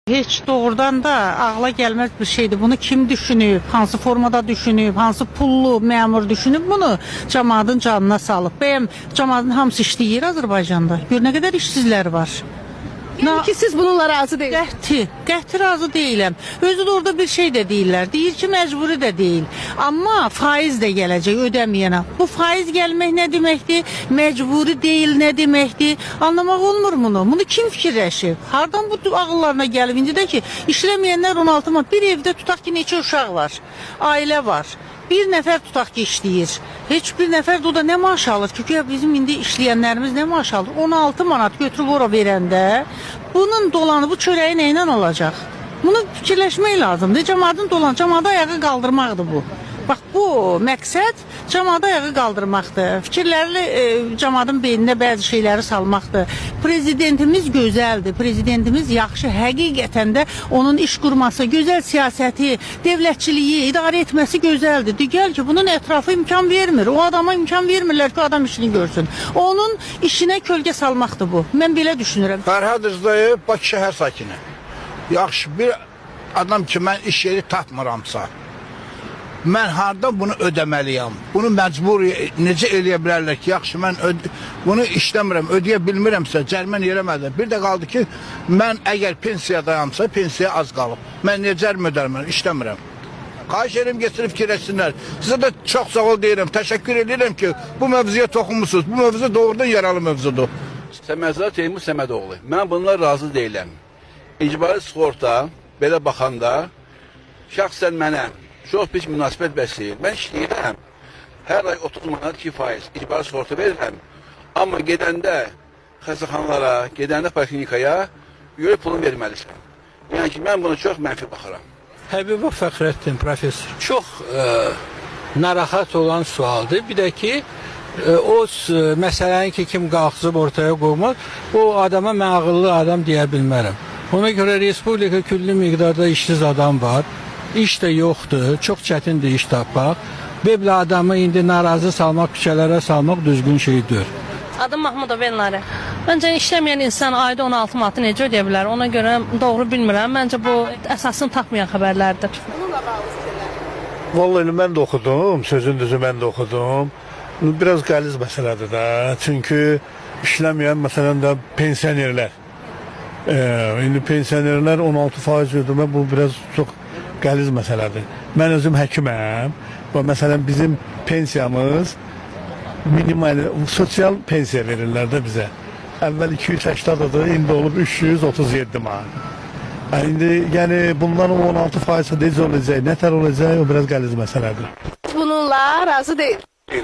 Heç doğrudan da ağla gəlməz bir şeydir. Bunu kim düşünüb, hansı formada düşünüb, hansı pullu məmur düşünüb bunu cəmaatın canına salıb. Bəyəm cəmaatın hamısı işləyir Azərbaycanda. Gör nə qədər işsizlər var. Yəni ki siz bununla razı deyilsiniz. Qəti razı deyiləm. Özü də orada bir şey də deyirlər. Deyir ki, məcburi də deyil. Amma faiz də gələcək ödəməyənə. Bu faiz gəlmək nə deməkdir? Məcburi deyil nə deməkdir? Anlamaq olmur bunu. Bunu kim fikirləşib? Hardan bu ağıllarına gəlib? İndi də ki, işləməyənlər 16 manat. Bir evdə tutaq ki, neçə uşaq var? Ailə var. Bir nəfər tutaq ki, işləyir. Heç bir nəfər də o da nə maaş alır ki, bizim indi işləyənlərimiz nə maaş alır? 16 manat götürüb ora verəndə, bunun dolanı, bu çörəyi nə ilə olacaq? Bunu fikirləşmək lazımdır. Cəmaatın dolanı, cəmaatı ayağı qaldırmaqdır bu. Bax, bu məqsəd cəmaatı ayağı qaldırmaqdır. Fikirlərlə cəmaatın beyninə bəzi şeyləri salmaqdır. Prezidentimiz gözəldir, prezidentimiz yaxşı, həqiqətən də onun iş qurması, gözəl siyasəti, devlətçiliyi, idarə etməsi gözəldir. Digər ki, bunun ətrafı imkan vermir. O adama imkan vermirlər ki, o adam işini görsün. Onun işinə kölgə salmaqdır bu. Mən belə düşünürəm. Fərhad Rzayev Bakı şəhər sakini. Yaxşı, bir adam ki, mən iş yeri tapmıramsa, mən harda bunu ödəməliyəm? Bunu məcbur necə eləyə bilərlər ki, yaxşı, mən bunu işləmirəm, ödəyə bilmirəmsə, cərimən yerəmədir. Bir də qaldı ki, mən əgər pensiyadayamsa, pensiya az qalıb. Mən necə cərim ödərəm, işləmirəm. Xahiş edirəm, getirib fikirləşsinlər. Sizə də çox sağ ol deyirəm, təşəkkür edirəm ki, bu mövzuya toxunmuşsunuz. Bu mövzu doğrudan yaralı mövzudur. Səmədzad Teymur Səmədoğlu. Mən bunlar razı deyiləm. İcbari sığorta, belə baxanda, şəxsən mənə çox pis münasibət bəsləyir. Mən işləyirəm, hər ay 30 manat 2% icbari sığorta verirəm. Amma gedəndə xəstəxanalara, gedəndə poliklinikaya görə pulunu verməlisən. Yəni ki, mən buna çox mənfi baxıram. Həbibov Fəxrəddin professor. Çox narahat olan sualdır. Bir də ki, o məsələni ki, kim qalxızıb ortaya qoymaz, o adama mən ağıllı adam deyə bilmərəm. Ona görə Respublika külli miqdarda işsiz adam var. İş də yoxdur, çox çətindir iş tapmaq. Belə adamı indi narazı salmaq, küçələrə salmaq düzgün şeydir. Adım Mahmudov Elnarə. Məncə işləməyən insan ayda 16 manatı necə ödeyə bilər? Ona görə doğru bilmirəm. Məncə bu əsasını tapmayan xəbərlərdir. Vallahi mən də oxudum, sözün düzü mən də oxudum. Biraz qəliz məsələdir də. Çünki işləməyən məsələn də pensionerlər. İndi pensionerlər 16% ödəmə bu biraz çox qəliz məsələdir. Mən özüm həkiməm və məsələn bizim pensiyamız minimal, sosial pensiya verirlər də bizə. Əvvəl 280 idi, indi olub 337 manat. İndi yəni bundan 16% necə olacaq, nətər olacaq, o biraz qəliz məsələdir. Bununla razı deyil.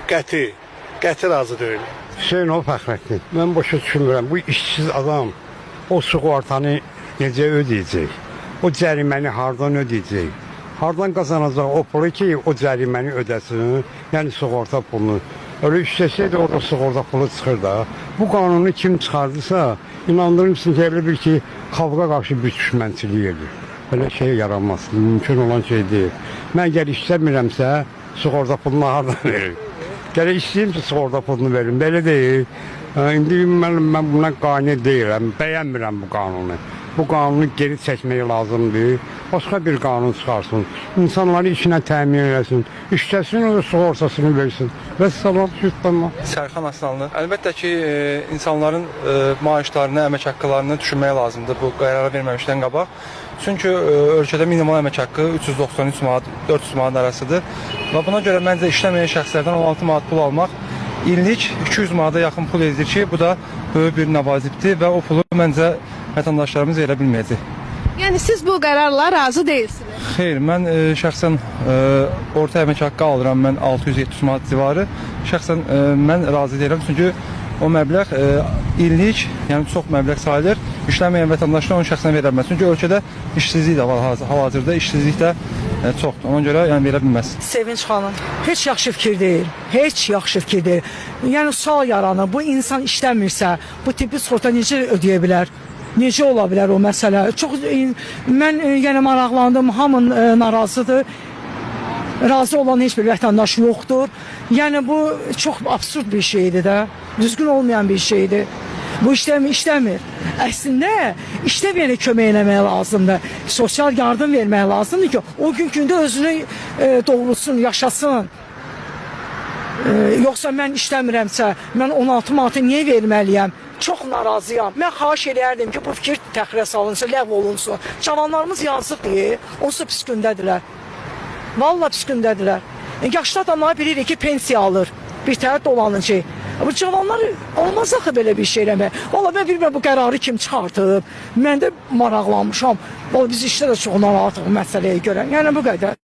Qəti razı deyil. Hüseynov Fəxrəddin. Mən başa düşmürəm. Bu işsiz adam o sığortanı necə ödəyəcək? O cəriməni hardan ödəyəcək? Hardan qazanacaq o pulu ki, o cəriməni ödəsin, yəni sığorta pulunu. Öyle işleseydi orada sığorta pulu çıxır da. Bu qanunu kim çıxardısa, inandırım sizin elə bir ki, xalqa qarşı bir düşmənçilik edir. Öyle şey yaranmaz, mümkün olan şey deyil. Mən gəl işləmirəmsə, sığorta pulunu hardan verir? Gələ istəyim ki, sığorta pulunu verin, belə deyil. İndi mən buna qane deyiləm, bəyənmirəm bu qanunu. Bu qanunu geri çəkmək lazımdır. Başqa bir qanun çıxarsın. İnsanları işinə təmin eləsin. İşləsin, o sığortasını versin. Və sabah sütləmə. Sərxan Aslanlı. Əlbəttə ki, insanların maaşlarını, əmək haqqılarını düşünmək lazımdır bu qərara verməmişdən qabaq. Çünki ölkədə minimal əmək haqqı 393 manat, 400 manat arasıdır. Və buna görə məncə işləməyən şəxslərdən 16 manat pul almaq illik 200 manata yaxın pul edir ki, bu da böyük bir nəvazibdir və o pulu məncə vətəndaşlarımız verə bilməyəcək. Yəni siz bu qərarla razı deyilsiniz? Xeyr, mən şəxsən orta əmək haqqı alıram, mən 600-700 manat civarı. Şəxsən mən razı deyirəm, çünki o məbləğ illik, yəni çox məbləğ sayılır. İşləməyən vətəndaşlar onu şəxsən verə bilməz. Çünki ölkədə işsizlik də var hal-hazırda, işsizlik də çoxdur. Ona görə yəni verə bilməz. Sevinç xanım, heç yaxşı fikir deyil. Heç yaxşı fikir deyil. Yəni sual yaranır, bu insan işləmirsə, bu tipi sığorta necə ödəyə bilər? Necə ola bilər o məsələ? Çox mən yəni maraqlandım, hamı narazıdır. Razı olan heç bir vətəndaş yoxdur. Yəni bu çox absurd bir şeydir də. Düzgün olmayan bir şeydir. Bu işləmir. Əslində işləməyənə kömək eləmək lazımdır. Sosial yardım vermək lazımdır ki, o gündə özünü doğrulsun, yaşasın. Yoxsa mən işləmirəmsə, mən 16 manatı niyə verməliyəm? Çox narazıyam. Mən xahiş edərdim ki, bu fikir təxirə salınsın, ləğv olunsun. Cavanlarımız yazıqdır, onsuz pis gündədirlər. Vallahi pis gündədirlər. Yaşlı adamlar bilirik ki, pensiya alır. Bir tərəf dolanıcı. Bu cavanlar olmaz axı belə bir şey eləmək. Vallahi mən bilmirəm bu qərarı kim çıxartıb. Mən də maraqlanmışam. Vallahi biz işdə də çox narahatıq bu məsələyə görə. Yəni bu qədər.